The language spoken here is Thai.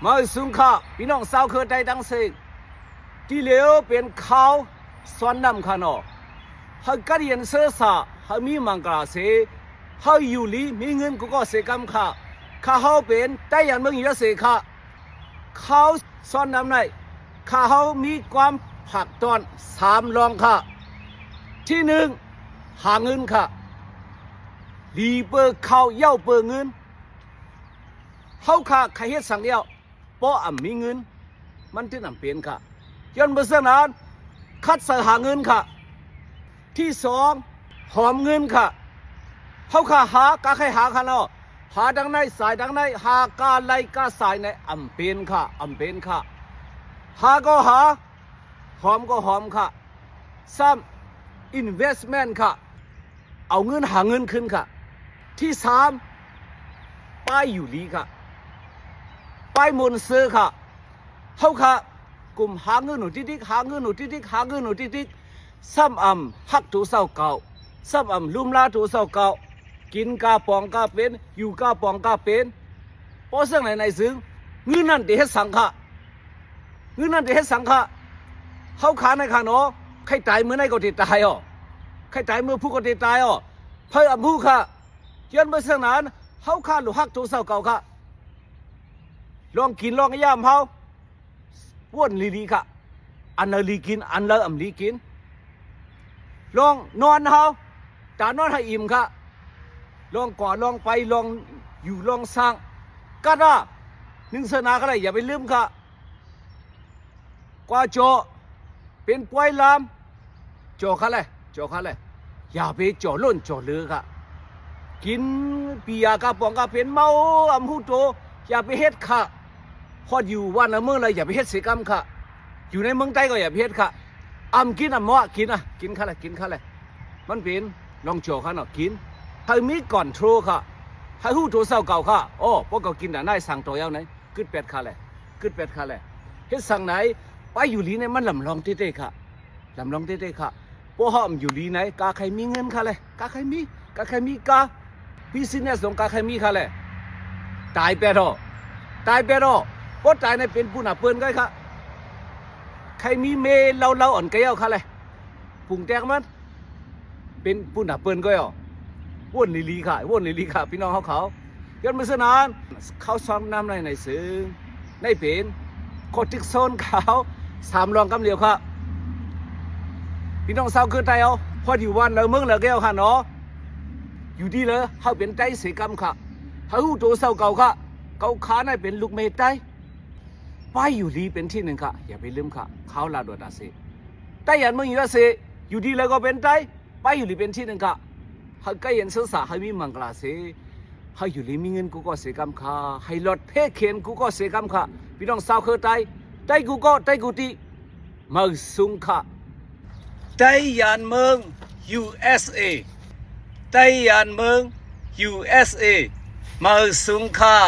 มาสุงค่ะพี่น้องสาวเคยได้ดังเสกที่เหลียวเป็นเขาสวนน้ำขนอเขากระเรียนเสือสาเขามีมังกรเสเขาอยู่ลีมีเงินก็เสกำค่ะข้าเขาเป็นแต่ยันเมืองอยู่เสกค่ะเขาสวนน้ำไหนข้าเขามีความผักตอน3รองค่ะที่1หาเงินค่ะลีเปิดเขาเย้าเปิดเงินเขาค่ะใครเฮ็ดสั่งเดียวเพราะมีเงินมันที่นำเป็นค่ะย้อนเมื่อสักนานคัดสรรหาเงินค่ะที่2หอมเงินค่ะเขาค่ะหากาใครหาค่ะเนาะหาดังในสายดังในหากาไลกาสายในเป็นค่ะเป็นค่ะหาก็หาหอมก็หอมค่ะซ้ำ investment ค่ะเอาเงินหาเงินขึ้นค่ะที่3ป้ายอยู่ลีค่ะป้ายมนซื้อค่ะเขาค่ะกลุ่มหาเงินหนูติ๊กหาเงินหนูติ๊กหาเงินหนูติ๊กซ้ำฮักถูเศร้าเก่าซ้ำลุ่มลาถูเศร้าเก่ากินกาปองกาเป็นอยู่กาปองกาเป็นเพราะเสื่องในซึ้งเงินนั่นเดี๋ยวสังค่ะเงินนั่นเดี๋ยวสังค่ะเขาขาในขาเนาะใครตายเมื่อไหร่ก็ติดตายอ๋อใครตายเมื่อผู้ก็ติดตายอ๋อเพื่อผู้ค่ะย้อนเมื่อเสื่องนั้นเขาขาหรือฮักถูเศร้าเก่าค่ะลองกินลองย่ำเขาว่นลีค่ะอันละลีกินอันละลีกินลองนอนเขาแต่นอนให้อิ่มค่ะลองก่อลองไปลองอยู่ลองสร้างก็ได้1ศาสนาก็ได้อย่าไปลืมค่ะกว่าโจเป็นป่วยลามโจค่ะเลยอย่าไปโจล้นโจเลือค่ะกินปียากาปองกาเป็นเมาหูโตอย่าไปเฮ็ดค่ะพออยู่วันละเมื่อไรอย่าไปเฮ็ดเสกรรมค่ะอยู่ในเมืองใต้ก็อย่าไปเฮ็ดค่ะกินหม้อกินค่ะเลยมันเป็นลองโจค่ะเนาะกินให้มีก่อนโทรค่ะให้หูโทรเศร้าเก่าค่ะโอ้พวกเขากินแต่ได้สั่งตัวเย้าไหนกึดเป็ดค่ะเลยเฮ็ดสั่งไหนไปอยู่ลีไหนมันลำลองเต้ๆค่ะค่ะพวกเขาอยู่ลีไหนกาใครมีเงินค่ะเลยกาใครมีบิสเนสของกาใครมีค่ะเลยตายไปรอเพราะตายในเป็นผู้หนาเปิ้นก็ค่ะใครมีเมเราอ่อนแก้วค่ะเลยปุ่งแตกมันเป็นผู้หนาเปิ้นก็อ่ะว่นลีลีค่ะพี่น้องเขาย้อนมาสนานเขาซ้อมน้ำในซึ้งในเป็นโคติกโซนเขา3รองกำเหลียวค่ะพี่น้องสาวคือใจเอาพออยู่วันเราเมืองเราแก้วค่ะเนาะอยู่ดีเลยเขาเป็นใจเสกรรมค่ะเขาหูตัวเศร้าเก่าค่ะเก่าขาในเป็นลูกเมตไตไปอยู่ดีเป็นที่1ค่ะอย่าไปลืมค่ะเขาลาดวดาเซแต่ยันเมืองอยู่ละเซอยู่ดีเลยก็เป็นใจไปอยู่ดีเป็นที่1ค่ะเขาใกล้ยันเสือสาให้มีมังกรเสให้อยู่ลีมีเงินกูก็เสกรรมค่ะให้หลอดเพศเขียนกูก็เสกรรมค่ะพี่น้องสาวเคยใจกูก็ใจกูตีมาสุงค่ะใจยันเมือง USA ใจยันเมือง USA มาสุงค่ะ